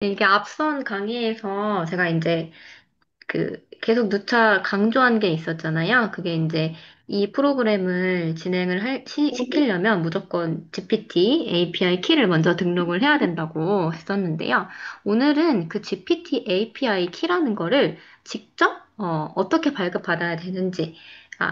이게 앞선 강의에서 제가 이제 계속 누차 강조한 게 있었잖아요. 그게 이제 이 프로그램을 시키려면 무조건 GPT API 키를 먼저 등록을 해야 된다고 했었는데요. 오늘은 그 GPT API 키라는 거를 직접 떻게 발급받아야 되는지, 아,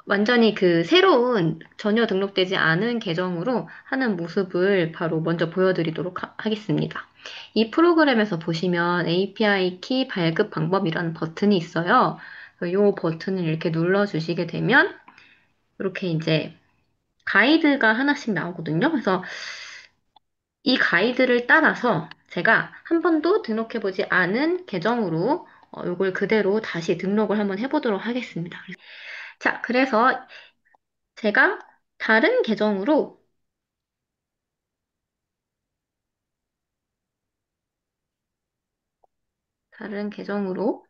완전히 새로운 전혀 등록되지 않은 계정으로 하는 모습을 바로 먼저 보여드리도록 하겠습니다. 이 프로그램에서 보시면 API 키 발급 방법이라는 버튼이 있어요. 이 버튼을 이렇게 눌러주시게 되면 이렇게 이제 가이드가 하나씩 나오거든요. 그래서 이 가이드를 따라서 제가 한 번도 등록해보지 않은 계정으로 이걸 그대로 다시 등록을 한번 해보도록 하겠습니다. 자, 그래서 제가 다른 계정으로 다른 계정으로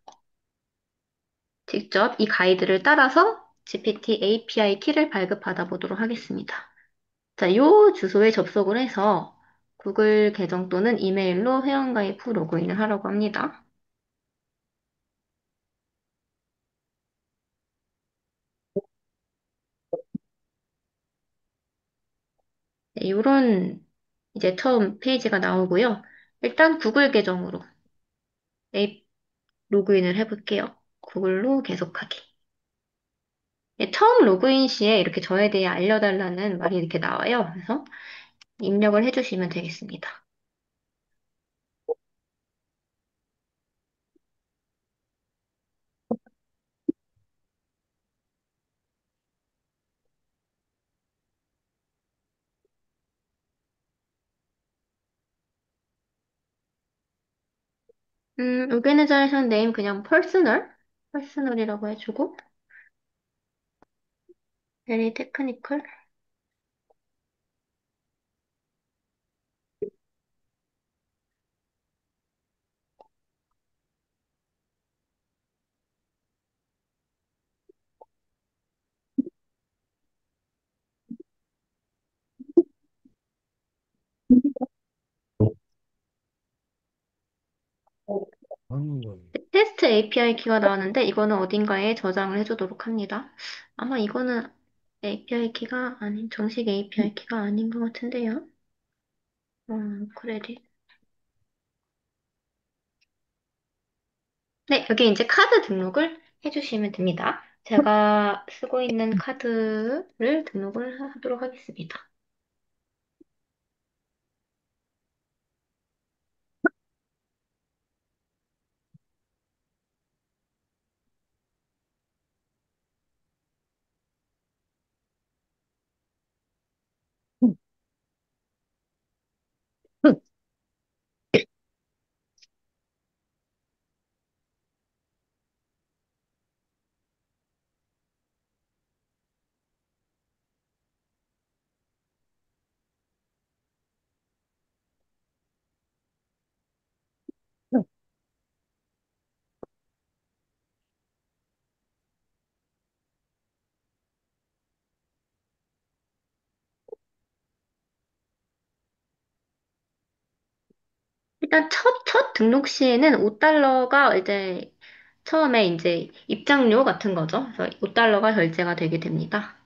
직접 이 가이드를 따라서 GPT API 키를 발급받아 보도록 하겠습니다. 자, 이 주소에 접속을 해서 구글 계정 또는 이메일로 회원가입 후 로그인을 하라고 합니다. 네, 이런 이제 처음 페이지가 나오고요. 일단 구글 계정으로 로그인을 해볼게요. 구글로 계속하기. 네, 처음 로그인 시에 이렇게 저에 대해 알려달라는 말이 이렇게 나와요. 그래서 입력을 해주시면 되겠습니다. 오르가니제이션 네임 그냥 퍼스널이라고 해주고, very technical. 테스트 API 키가 나왔는데 이거는 어딘가에 저장을 해주도록 합니다. 아마 이거는 API 키가 아닌 정식 API 키가 아닌 것 같은데요. 크레딧. 네, 여기 이제 카드 등록을 해주시면 됩니다. 제가 쓰고 있는 카드를 등록을 하도록 하겠습니다. 일단 첫 등록 시에는 5달러가 이제 처음에 이제 입장료 같은 거죠. 그래서 5달러가 결제가 되게 됩니다.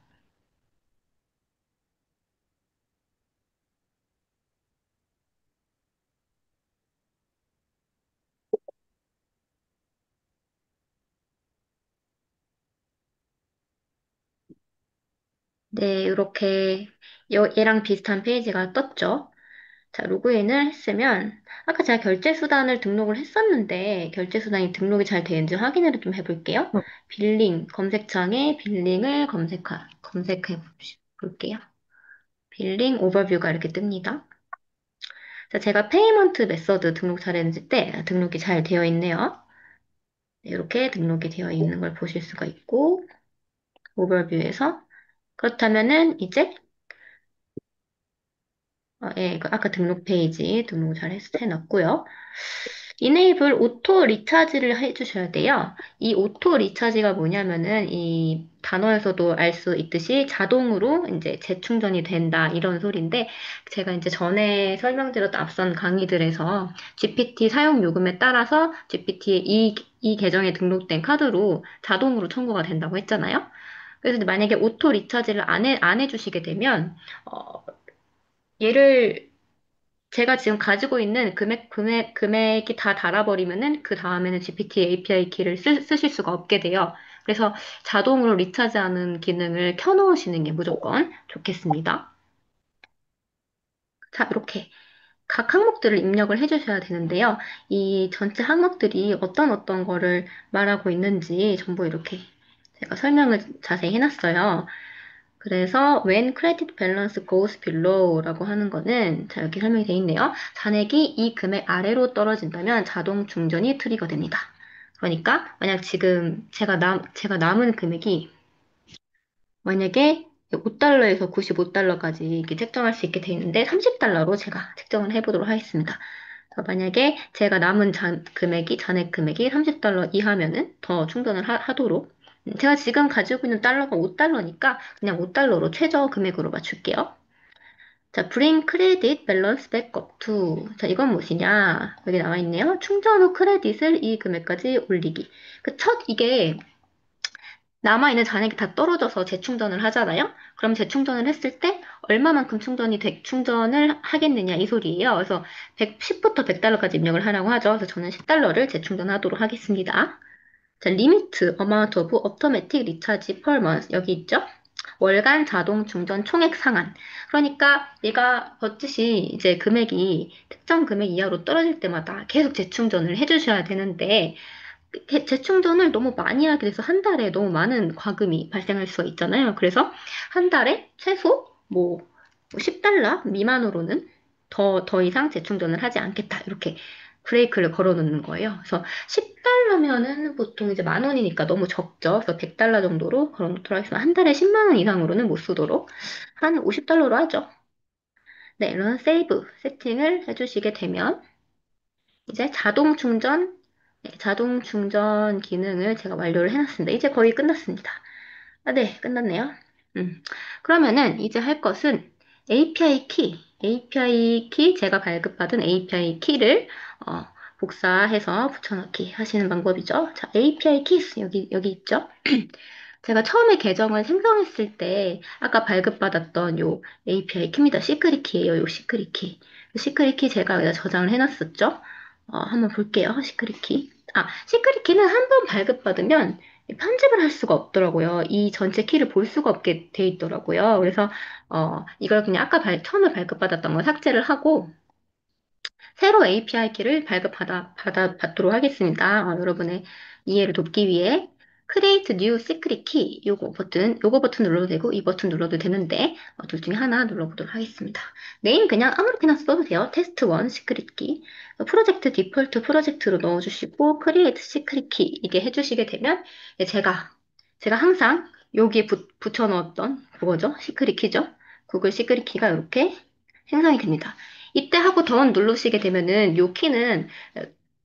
네, 이렇게 얘랑 비슷한 페이지가 떴죠. 자, 로그인을 했으면 아까 제가 결제 수단을 등록을 했었는데 결제 수단이 등록이 잘 되는지 확인을 좀 해볼게요. 빌링 검색창에 빌링을 검색해 볼게요. 빌링 오버뷰가 이렇게 뜹니다. 자, 제가 페이먼트 메서드 등록 잘했는지 때 등록이 잘 되어 있네요. 네, 이렇게 등록이 되어 있는 걸 보실 수가 있고 오버뷰에서 그렇다면은 이제 예, 그 아까 등록 페이지 등록 잘 해놨고요. 이네이블 오토 리차지를 해주셔야 돼요. 이 오토 리차지가 뭐냐면은 이 단어에서도 알 수 있듯이 자동으로 이제 재충전이 된다 이런 소리인데 제가 이제 전에 설명드렸던 앞선 강의들에서 GPT 사용 요금에 따라서 GPT의 이 계정에 등록된 카드로 자동으로 청구가 된다고 했잖아요. 그래서 만약에 오토 리차지를 안 해주시게 되면 어, 얘를 제가 지금 가지고 있는 금액이 다 달아버리면은 그 다음에는 GPT API 키를 쓰실 수가 없게 돼요. 그래서 자동으로 리차지하는 기능을 켜놓으시는 게 무조건 좋겠습니다. 자, 이렇게 각 항목들을 입력을 해주셔야 되는데요. 이 전체 항목들이 어떤 거를 말하고 있는지 전부 이렇게 제가 설명을 자세히 해놨어요. 그래서 when credit balance goes below라고 하는 거는 자 여기 설명이 되어 있네요. 잔액이 이 금액 아래로 떨어진다면 자동 충전이 트리거 됩니다. 그러니까 만약 지금 제가 남은 금액이 만약에 5달러에서 95달러까지 이렇게 책정할 수 있게 되어 있는데 30달러로 제가 책정을 해보도록 하겠습니다. 만약에 제가 남은 잔액 금액이 30달러 이하면은 더 충전을 하도록. 제가 지금 가지고 있는 달러가 5달러니까 그냥 5달러로 최저 금액으로 맞출게요. 자, bring credit balance back up to. 자, 이건 무엇이냐? 여기 나와 있네요. 충전 후 크레딧을 이 금액까지 올리기. 이게 남아있는 잔액이 다 떨어져서 재충전을 하잖아요? 그럼 재충전을 했을 때 얼마만큼 충전을 하겠느냐 이 소리예요. 그래서 10부터 100달러까지 입력을 하라고 하죠. 그래서 저는 10달러를 재충전하도록 하겠습니다. 자, 리미트 amount of automatic recharge per month 여기 있죠? 월간 자동 충전 총액 상한. 그러니까 얘가 버젓이 이제 금액이 특정 금액 이하로 떨어질 때마다 계속 재충전을 해주셔야 되는데 재충전을 너무 많이 하게 돼서 한 달에 너무 많은 과금이 발생할 수가 있잖아요. 그래서 한 달에 최소 뭐 10달러 미만으로는 더 이상 재충전을 하지 않겠다. 이렇게 브레이크를 걸어 놓는 거예요. 그래서 10달러면은 보통 이제 만 원이니까 너무 적죠. 그래서 100달러 정도로 걸어 놓도록 하겠습니다. 한 달에 10만 원 이상으로는 못 쓰도록 한 50달러로 하죠. 네, 이런 세이브 세팅을 해주시게 되면 이제 자동 충전 기능을 제가 완료를 해놨습니다. 이제 거의 끝났습니다. 아, 네, 끝났네요. 음. 그러면은 이제 할 것은 API 키, 제가 발급받은 API 키를 복사해서 붙여넣기 하시는 방법이죠. 자, API 키스 여기 있죠? 제가 처음에 계정을 생성했을 때 아까 발급받았던 요 API 키입니다. 시크릿 키예요. 요 시크릿 키. 시크릿 키 제가 여기다 저장을 해놨었죠. 한번 볼게요. 시크릿 키. 아, 시크릿 키는 한 번 발급받으면 편집을 할 수가 없더라고요. 이 전체 키를 볼 수가 없게 돼 있더라고요. 그래서 이걸 그냥 아까 처음에 발급받았던 거 삭제를 하고 새로 API 키를 받도록 하겠습니다. 여러분의 이해를 돕기 위해 Create New Secret Key 요거 버튼 눌러도 되고 이 버튼 눌러도 되는데 둘 중에 하나 눌러보도록 하겠습니다. 네임 그냥 아무렇게나 써도 돼요. 테스트 1 Secret Key 프로젝트 디폴트 프로젝트로 넣어주시고 Create Secret Key 이게 해주시게 되면 제가 항상 여기에 붙여 넣었던 그거죠. 시크릿 키죠. 구글 시크릿 키가 이렇게 생성이 됩니다. 이때 하고 던 누르시게 되면은 요 키는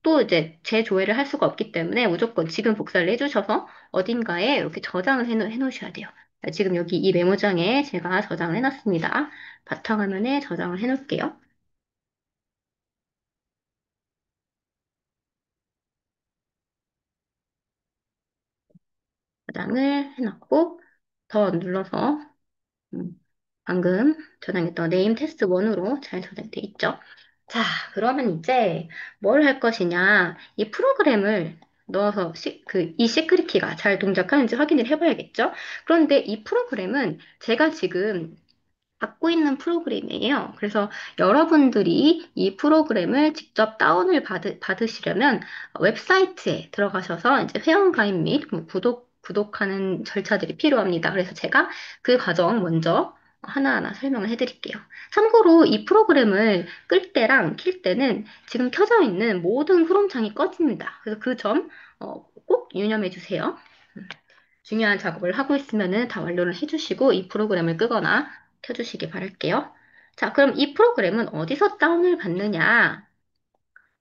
또 이제 재조회를 할 수가 없기 때문에 무조건 지금 복사를 해주셔서 어딘가에 이렇게 저장을 해놓으셔야 돼요. 지금 여기 이 메모장에 제가 저장을 해놨습니다. 바탕화면에 저장을 해놓을게요. 저장을 해놨고 더 눌러서 음, 방금 저장했던 네임 테스트 1으로 잘 저장돼 있죠. 자, 그러면 이제 뭘 할 것이냐. 이 프로그램을 넣어서 이 시크릿 키가 잘 동작하는지 확인을 해봐야겠죠? 그런데 이 프로그램은 제가 지금 갖고 있는 프로그램이에요. 그래서 여러분들이 이 프로그램을 직접 다운을 받으시려면 웹사이트에 들어가셔서 이제 회원가입 및 뭐 구독하는 절차들이 필요합니다. 그래서 제가 그 과정 먼저 하나하나 설명을 해드릴게요. 참고로 이 프로그램을 끌 때랑 킬 때는 지금 켜져 있는 모든 크롬 창이 꺼집니다. 그래서 그 점 꼭 유념해 주세요. 중요한 작업을 하고 있으면은 다 완료를 해주시고 이 프로그램을 끄거나 켜주시기 바랄게요. 자, 그럼 이 프로그램은 어디서 다운을 받느냐?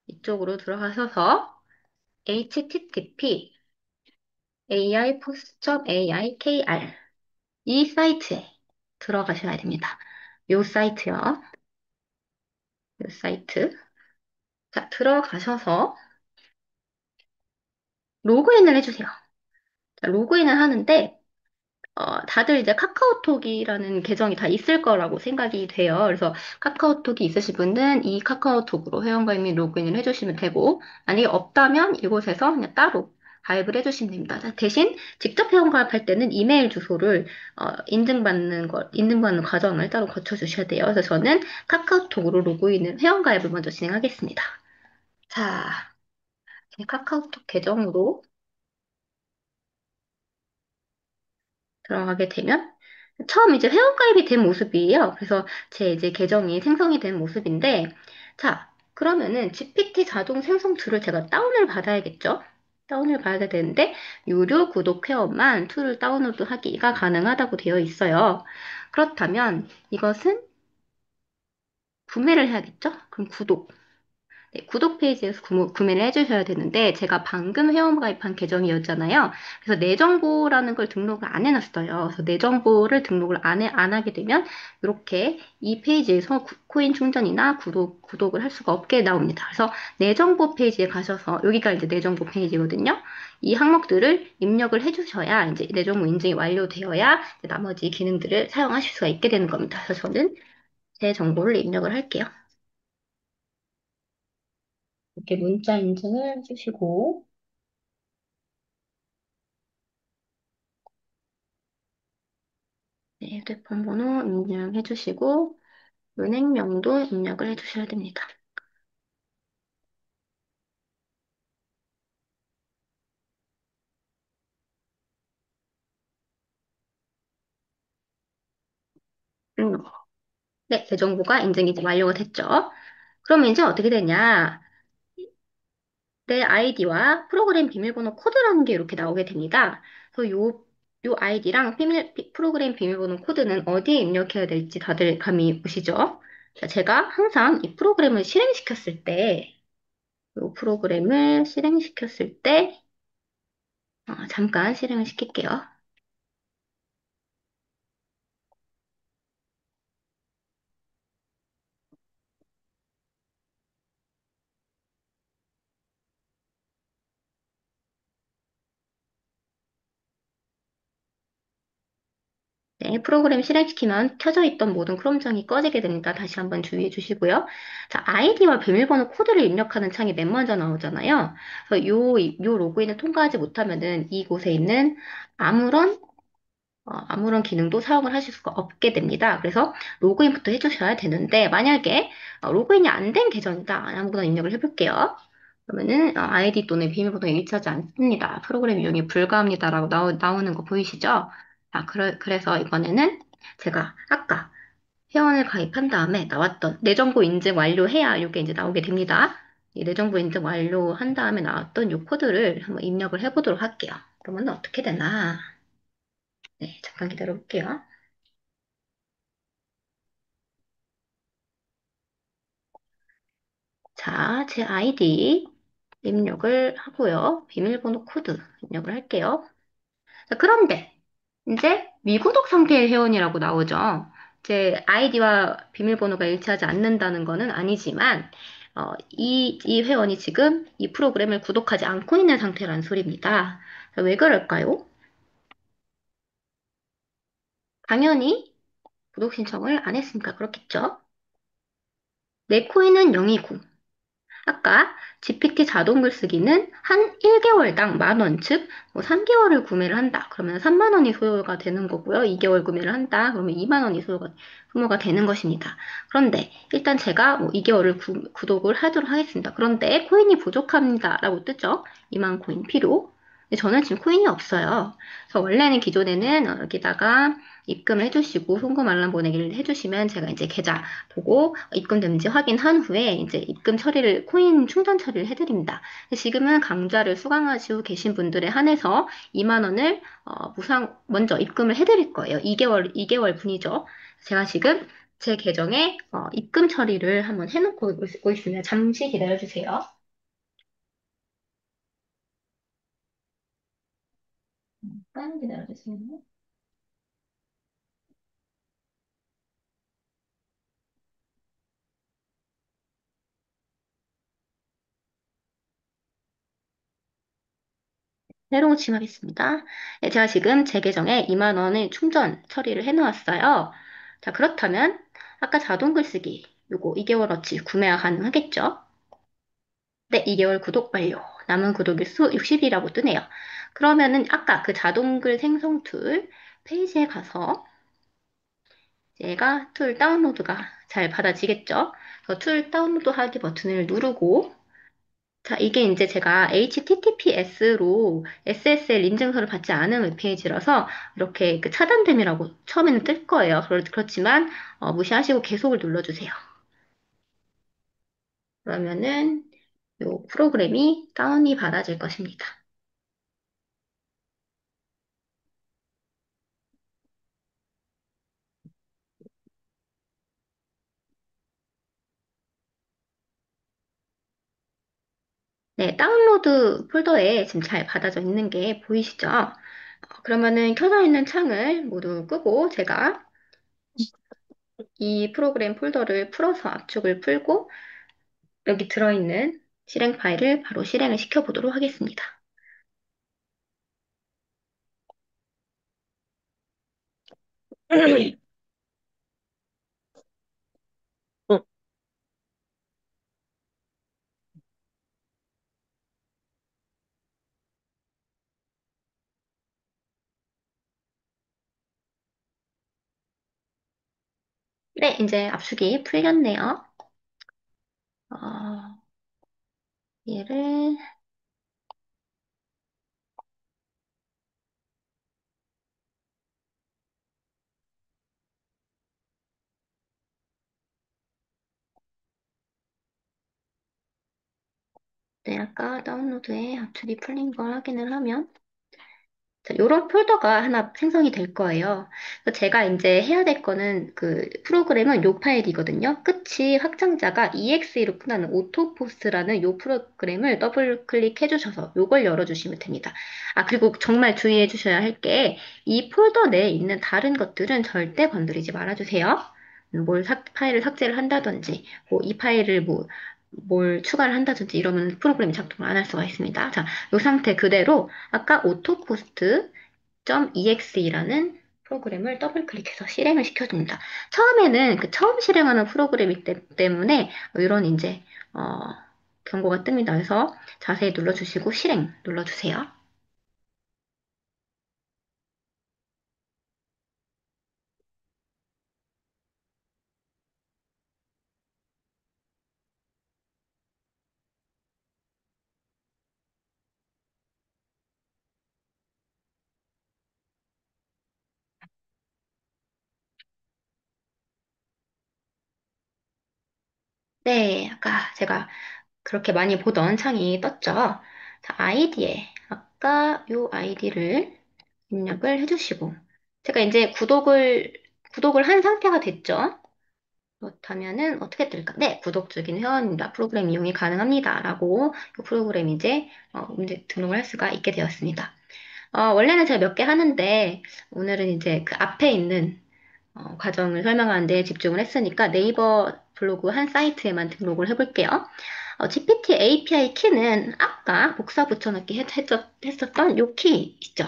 이쪽으로 들어가셔서 http aipost.aikr 이 사이트에 들어가셔야 됩니다. 요 사이트요. 요 사이트. 자, 들어가셔서 로그인을 해주세요. 자, 로그인을 하는데 다들 이제 카카오톡이라는 계정이 다 있을 거라고 생각이 돼요. 그래서 카카오톡이 있으신 분은 이 카카오톡으로 회원가입 로그인을 해주시면 되고, 만약에 없다면 이곳에서 그냥 따로 가입을 해주시면 됩니다. 자, 대신 직접 회원가입할 때는 이메일 주소를 인증받는 과정을 따로 거쳐주셔야 돼요. 그래서 저는 카카오톡으로 회원가입을 먼저 진행하겠습니다. 자, 제 카카오톡 계정으로 들어가게 되면 처음 이제 회원가입이 된 모습이에요. 그래서 제 이제 계정이 생성이 된 모습인데, 자, 그러면은 GPT 자동 생성 툴을 제가 다운을 받아야겠죠? 다운을 받아야 되는데, 유료 구독 회원만 툴을 다운로드 하기가 가능하다고 되어 있어요. 그렇다면 이것은 구매를 해야겠죠? 그럼 네, 구독 페이지에서 구매를 해주셔야 되는데 제가 방금 회원 가입한 계정이었잖아요. 그래서 내 정보라는 걸 등록을 안 해놨어요. 그래서 내 정보를 등록을 안 하게 되면 이렇게 이 페이지에서 코인 충전이나 구독을 할 수가 없게 나옵니다. 그래서 내 정보 페이지에 가셔서 여기가 이제 내 정보 페이지거든요. 이 항목들을 입력을 해주셔야 이제 내 정보 인증이 완료되어야 이제 나머지 기능들을 사용하실 수가 있게 되는 겁니다. 그래서 저는 제 정보를 입력을 할게요. 이렇게 문자 인증을 해주시고, 네, 휴대폰 번호 입력해 주시고, 은행명도 입력을 해 주셔야 됩니다. 음, 네, 제 정보가 인증이 이제 완료가 됐죠. 그럼 이제 어떻게 되냐? 내 아이디와 프로그램 비밀번호 코드라는 게 이렇게 나오게 됩니다. 그래서 요 아이디랑 프로그램 비밀번호 코드는 어디에 입력해야 될지 다들 감이 오시죠? 자, 제가 항상 이 프로그램을 실행시켰을 때, 이 프로그램을 실행시켰을 때, 잠깐 실행을 시킬게요. 네, 프로그램 실행시키면 켜져 있던 모든 크롬장이 꺼지게 됩니다. 다시 한번 주의해 주시고요. 자, 아이디와 비밀번호 코드를 입력하는 창이 맨 먼저 나오잖아요. 그래서 요 로그인을 통과하지 못하면은 이곳에 있는 아무런 아무런 기능도 사용을 하실 수가 없게 됩니다. 그래서 로그인부터 해주셔야 되는데 만약에 로그인이 안 된 계정이다. 아무거나 입력을 해볼게요. 그러면은 아이디 또는 비밀번호가 일치하지 않습니다. 프로그램 이용이 불가합니다라고 나오는 거 보이시죠? 자, 그래서 이번에는 제가 아까 회원을 가입한 다음에 나왔던 내 정보 인증 완료해야 이게 이제 나오게 됩니다. 이 내 정보 인증 완료한 다음에 나왔던 이 코드를 한번 입력을 해보도록 할게요. 그러면 어떻게 되나? 네, 잠깐 기다려 볼게요. 자, 제 아이디 입력을 하고요. 비밀번호 코드 입력을 할게요. 자, 그런데 이제 미구독 상태의 회원이라고 나오죠. 제 아이디와 비밀번호가 일치하지 않는다는 것은 아니지만 이 회원이 지금 이 프로그램을 구독하지 않고 있는 상태라는 소리입니다. 자, 왜 그럴까요? 당연히 구독 신청을 안 했으니까 그렇겠죠. 내 코인은 0이고 아까 GPT 자동 글쓰기는 한 1개월당 10,000원, 즉, 뭐 3개월을 구매를 한다. 그러면 3만 원이 소요가 되는 거고요. 2개월 구매를 한다. 그러면 2만 원이 소모가 되는 것입니다. 그런데 일단 제가 뭐 2개월을 구독을 하도록 하겠습니다. 그런데 코인이 부족합니다. 라고 뜨죠. 2만 코인 필요. 근데 저는 지금 코인이 없어요. 그래서 원래는 기존에는 여기다가 입금을 해주시고 송금 알람 보내기를 해주시면 제가 이제 계좌 보고 입금된지 확인한 후에 이제 입금 처리를, 코인 충전 처리를 해드립니다. 지금은 강좌를 수강하시고 계신 분들에 한해서 2만 원을 먼저 입금을 해드릴 거예요. 2개월 분이죠. 제가 지금 제 계정에 입금 처리를 한번 해놓고 있습니다. 잠시 기다려주세요. 잠깐 기다려주세요. 새로 침합했습니다. 네, 제가 지금 제 계정에 2만 원을 충전 처리를 해놓았어요. 자, 그렇다면 아까 자동 글쓰기 요거 2개월어치 구매가 가능하겠죠? 네, 2개월 구독 완료. 남은 구독일 수 60이라고 뜨네요. 그러면은 아까 그 자동글 생성 툴 페이지에 가서 제가 툴 다운로드가 잘 받아지겠죠? 그래서 툴 다운로드 하기 버튼을 누르고 자, 이게 이제 제가 HTTPS로 SSL 인증서를 받지 않은 웹페이지라서 이렇게 그 차단됨이라고 처음에는 뜰 거예요. 그렇지만 무시하시고 계속을 눌러주세요. 그러면은 이 프로그램이 다운이 받아질 것입니다. 네, 다운로드 폴더에 지금 잘 받아져 있는 게 보이시죠? 그러면은 켜져 있는 창을 모두 끄고 제가 이 프로그램 폴더를 풀어서 압축을 풀고 여기 들어있는 실행 파일을 바로 실행을 시켜보도록 하겠습니다. 네, 이제 압축이 풀렸네요. 어, 얘를, 네, 아까 다운로드에 압축이 풀린 걸 확인을 하면, 자, 요런 폴더가 하나 생성이 될 거예요. 그래서 제가 이제 해야 될 거는 그 프로그램은 요 파일이거든요. 끝이 확장자가 EXE로 끝나는 오토포스라는 요 프로그램을 더블 클릭해 주셔서 요걸 열어주시면 됩니다. 아, 그리고 정말 주의해 주셔야 할 게 이 폴더 내에 있는 다른 것들은 절대 건드리지 말아 주세요. 파일을 삭제를 한다든지, 뭐 이 파일을 뭘 추가를 한다든지 이러면 프로그램이 작동을 안 할 수가 있습니다. 자, 이 상태 그대로 아까 autopost.exe라는 프로그램을 더블 클릭해서 실행을 시켜줍니다. 처음에는 그 처음 실행하는 프로그램이기 때문에 이런 이제 경고가 뜹니다. 그래서 자세히 눌러주시고 실행 눌러주세요. 네, 아까 제가 그렇게 많이 보던 창이 떴죠. 자, 아이디에 아까 요 아이디를 입력을 해주시고 제가 이제 구독을 한 상태가 됐죠. 그렇다면은 어떻게 뜰까? 네, 구독 중인 회원입니다. 프로그램 이용이 가능합니다. 라고 이 프로그램 이제 이제 등록을 할 수가 있게 되었습니다. 원래는 제가 몇 개 하는데 오늘은 이제 그 앞에 있는 과정을 설명하는 데 집중을 했으니까 네이버 블로그 한 사이트에만 등록을 해볼게요. GPT API 키는 아까 복사 붙여넣기 했었던 요 키 있죠?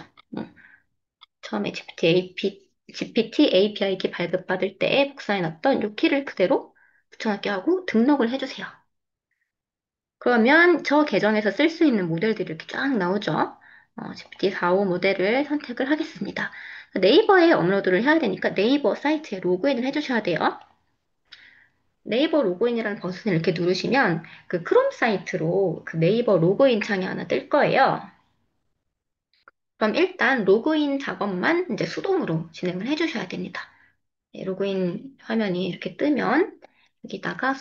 처음에 GPT API 키 발급받을 때 복사해놨던 요 키를 그대로 붙여넣기 하고 등록을 해주세요. 그러면 저 계정에서 쓸 수 있는 모델들이 이렇게 쫙 나오죠. GPT-4o 모델을 선택을 하겠습니다. 네이버에 업로드를 해야 되니까 네이버 사이트에 로그인을 해주셔야 돼요. 네이버 로그인이라는 버튼을 이렇게 누르시면 그 크롬 사이트로 그 네이버 로그인 창이 하나 뜰 거예요. 그럼 일단 로그인 작업만 이제 수동으로 진행을 해주셔야 됩니다. 네, 로그인 화면이 이렇게 뜨면 여기다가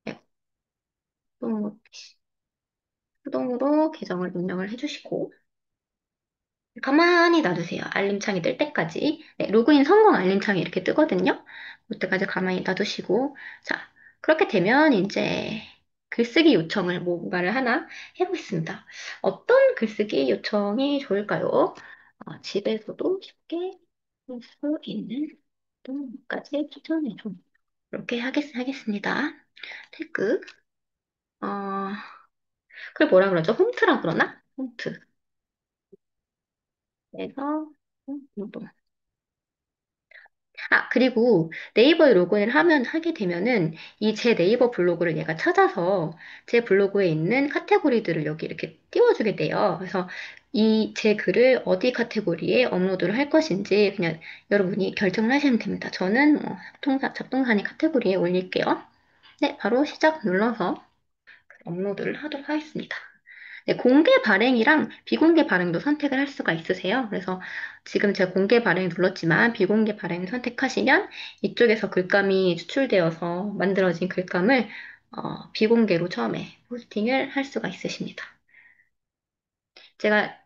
네, 수동으로, 수동으로 계정을 입력을 해주시고 가만히 놔두세요. 알림창이 뜰 때까지. 네, 로그인 성공 알림창이 이렇게 뜨거든요. 그때까지 가만히 놔두시고, 자, 그렇게 되면 이제 글쓰기 요청을 뭔가를 하나 해보겠습니다. 어떤 글쓰기 요청이 좋을까요? 집에서도 쉽게 할 수 있는 것까지 추천해줘. 이렇게 하겠습니다. 태그. 어, 그걸 뭐라 그러죠? 홈트라 그러나? 홈트. 그래서, 운동. 그리고 네이버에 로그인을 하게 되면은 이 제 네이버 블로그를 얘가 찾아서 제 블로그에 있는 카테고리들을 여기 이렇게 띄워주게 돼요. 그래서 이 제 글을 어디 카테고리에 업로드를 할 것인지 그냥 여러분이 결정을 하시면 됩니다. 저는 뭐 잡동사니 카테고리에 올릴게요. 네, 바로 시작 눌러서 업로드를 하도록 하겠습니다. 네, 공개 발행이랑 비공개 발행도 선택을 할 수가 있으세요. 그래서 지금 제가 공개 발행 눌렀지만 비공개 발행 선택하시면 이쪽에서 글감이 추출되어서 만들어진 글감을 비공개로 처음에 포스팅을 할 수가 있으십니다. 제가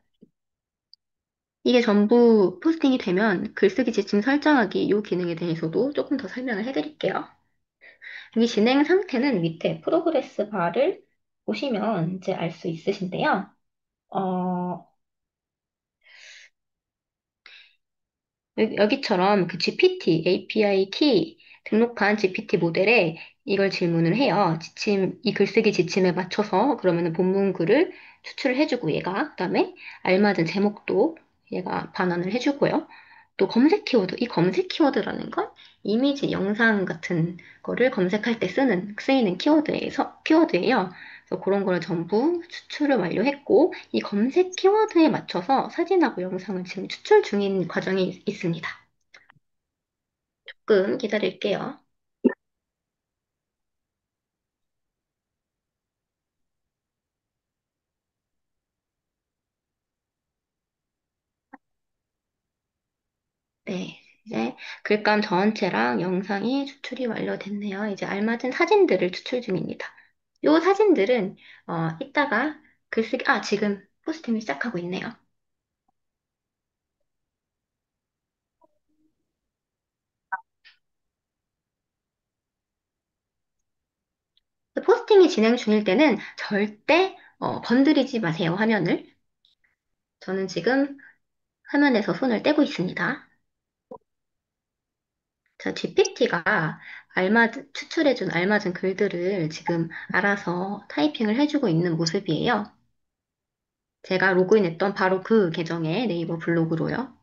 이게 전부 포스팅이 되면 글쓰기 지침 설정하기 이 기능에 대해서도 조금 더 설명을 해드릴게요. 여기 진행 상태는 밑에 프로그레스 바를 보시면 이제 알 수 있으신데요. 어, 여기처럼 그 GPT, API 키 등록한 GPT 모델에 이걸 질문을 해요. 이 글쓰기 지침에 맞춰서 그러면은 본문 글을 추출을 해주고 얘가 그다음에 알맞은 제목도 얘가 반환을 해주고요. 또 검색 키워드, 이 검색 키워드라는 건 이미지, 영상 같은 거를 검색할 때 쓰이는 키워드예요. 그래서 그런 거를 전부 추출을 완료했고, 이 검색 키워드에 맞춰서 사진하고 영상을 지금 추출 중인 과정이 있습니다. 조금 기다릴게요. 네, 이제 글감 전체랑 영상이 추출이 완료됐네요. 이제 알맞은 사진들을 추출 중입니다. 이 사진들은 이따가 지금 포스팅을 시작하고 있네요. 포스팅이 진행 중일 때는 절대 건드리지 마세요, 화면을. 저는 지금 화면에서 손을 떼고 있습니다. 자, GPT가 추출해준 알맞은 글들을 지금 알아서 타이핑을 해주고 있는 모습이에요. 제가 로그인했던 바로 그 계정의 네이버 블로그로요.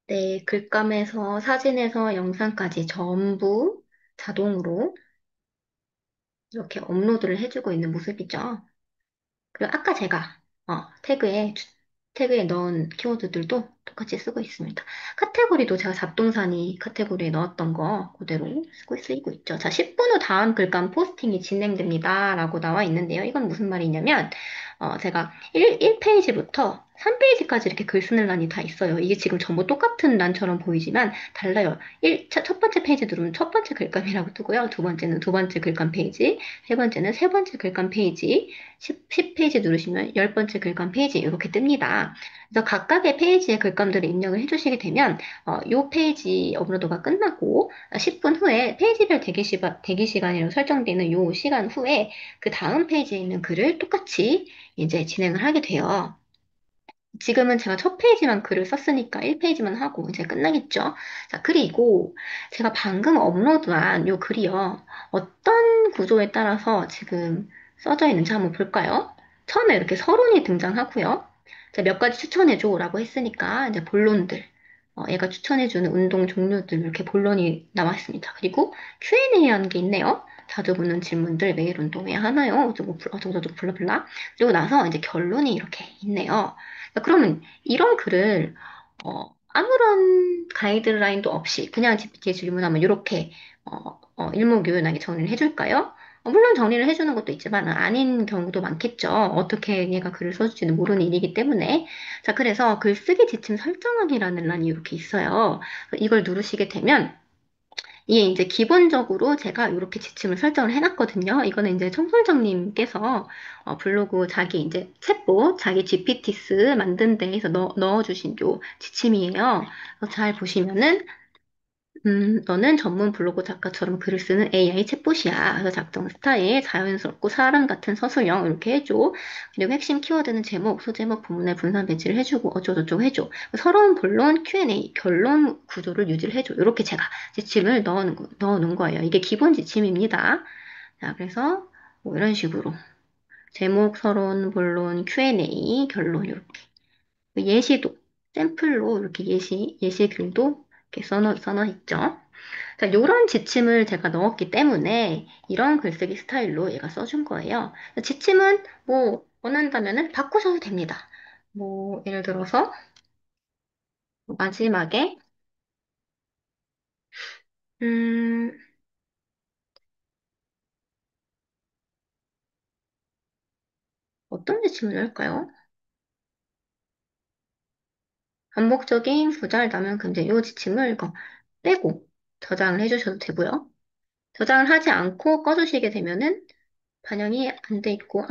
네, 글감에서 사진에서 영상까지 전부 자동으로 이렇게 업로드를 해주고 있는 모습이죠. 그리고 아까 제가 태그에 넣은 키워드들도 똑같이 쓰고 있습니다. 카테고리도 제가 잡동사니 카테고리에 넣었던 거 그대로 쓰이고 있죠. 자, 10분 후 다음 글감 포스팅이 진행됩니다. 라고 나와 있는데요. 이건 무슨 말이냐면, 제가 1페이지부터 3페이지까지 이렇게 글 쓰는 란이 다 있어요. 이게 지금 전부 똑같은 란처럼 보이지만 달라요. 첫 번째 페이지 누르면 첫 번째 글감이라고 뜨고요. 두 번째는 두 번째 글감 페이지, 세 번째는 세 번째 글감 페이지, 10 페이지 누르시면 열 번째 글감 페이지 이렇게 뜹니다. 그래서 각각의 페이지의 글감들을 입력을 해주시게 되면 요 페이지 업로드가 끝나고 10분 후에 페이지별 대기 시간이라고 설정되어 있는 요 시간 후에 그 다음 페이지에 있는 글을 똑같이 이제 진행을 하게 돼요. 지금은 제가 첫 페이지만 글을 썼으니까 1페이지만 하고 이제 끝나겠죠. 자, 그리고 제가 방금 업로드한 요 글이요. 어떤 구조에 따라서 지금 써져 있는지 한번 볼까요? 처음에 이렇게 서론이 등장하고요. 자, 몇 가지 추천해줘라고 했으니까 이제 본론들. 얘가 추천해주는 운동 종류들 이렇게 본론이 나와 있습니다. 그리고 Q&A라는 게 있네요. 자주 묻는 질문들 매일 운동 왜 하나요? 어쩌고저쩌고 블라블라. 그리고 나서 이제 결론이 이렇게 있네요. 그러면 이런 글을 아무런 가이드라인도 없이 그냥 GPT에 질문하면 이렇게 일목요연하게 정리를 해줄까요? 물론 정리를 해주는 것도 있지만 아닌 경우도 많겠죠. 어떻게 얘가 글을 써줄지는 모르는 일이기 때문에. 자, 그래서 글쓰기 지침 설정하기라는 란이 이렇게 있어요. 이걸 누르시게 되면 이게 이제 기본적으로 제가 이렇게 지침을 설정을 해놨거든요. 이거는 이제 청솔장님께서 블로그 자기 이제 챗봇, 자기 GPT스 만든 데에서 넣어주신 요 지침이에요. 그래서 잘 보시면은 너는 전문 블로그 작가처럼 글을 쓰는 AI 챗봇이야. 그래서 작성 스타일, 자연스럽고 사람 같은 서술형 이렇게 해줘. 그리고 핵심 키워드는 제목, 소제목, 부문의 분산 배치를 해주고 어쩌고저쩌고 해줘. 서론, 본론, Q&A, 결론 구조를 유지를 해줘. 이렇게 제가 지침을 넣어놓은 거예요. 이게 기본 지침입니다. 자, 그래서 뭐 이런 식으로 제목, 서론, 본론, Q&A, 결론 이렇게 예시도 샘플로 이렇게 예시 글도 이렇게 써놓 있죠. 자, 이런 지침을 제가 넣었기 때문에 이런 글쓰기 스타일로 얘가 써준 거예요. 지침은 뭐 원한다면은 바꾸셔도 됩니다. 뭐 예를 들어서 마지막에 음, 어떤 지침을 넣을까요? 반복적인 부자를 나면 근데 이 지침을 이거 빼고 저장을 해주셔도 되고요. 저장을 하지 않고 꺼주시게 되면은 반영이 안 돼 있고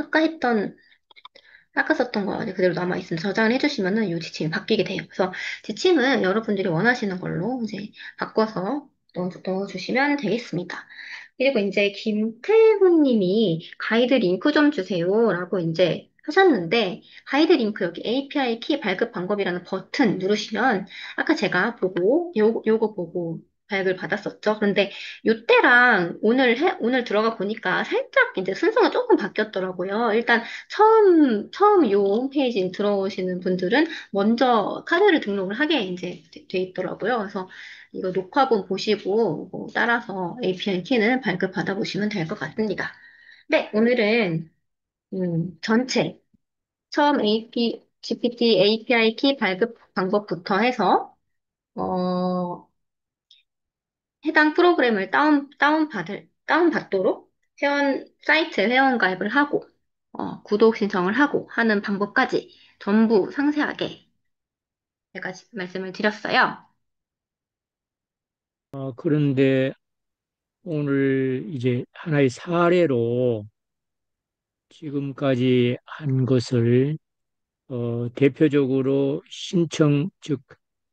아까 썼던 거 그대로 남아있으면 저장을 해주시면은 이 지침이 바뀌게 돼요. 그래서 지침은 여러분들이 원하시는 걸로 이제 바꿔서 넣어주시면 되겠습니다. 그리고 이제 김태훈 님이 가이드 링크 좀 주세요라고 이제 하셨는데, 가이드 링크 여기 API 키 발급 방법이라는 버튼 누르시면, 아까 제가 요거 보고 발급을 받았었죠. 그런데 요때랑 오늘 들어가 보니까 살짝 이제 순서가 조금 바뀌었더라고요. 일단 처음 요 홈페이지 들어오시는 분들은 먼저 카드를 등록을 하게 이제 돼 있더라고요. 그래서 이거 녹화본 보시고 뭐 따라서 API 키는 발급받아 보시면 될 것 같습니다. 네, 오늘은 전체 처음 GPT API 키 발급 방법부터 해서 해당 프로그램을 다운받도록 사이트 회원 가입을 하고 구독 신청을 하고 하는 방법까지 전부 상세하게 제가 말씀을 드렸어요. 그런데 오늘 이제 하나의 사례로 지금까지 한 것을 대표적으로 즉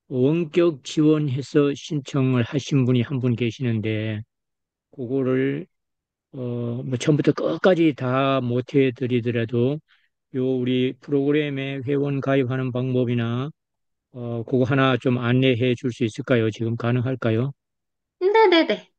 원격 지원해서 신청을 하신 분이 한 분 계시는데 그거를 뭐 처음부터 끝까지 다 못해 드리더라도 요 우리 프로그램에 회원 가입하는 방법이나 그거 하나 좀 안내해 줄 수 있을까요? 지금 가능할까요? 네네네.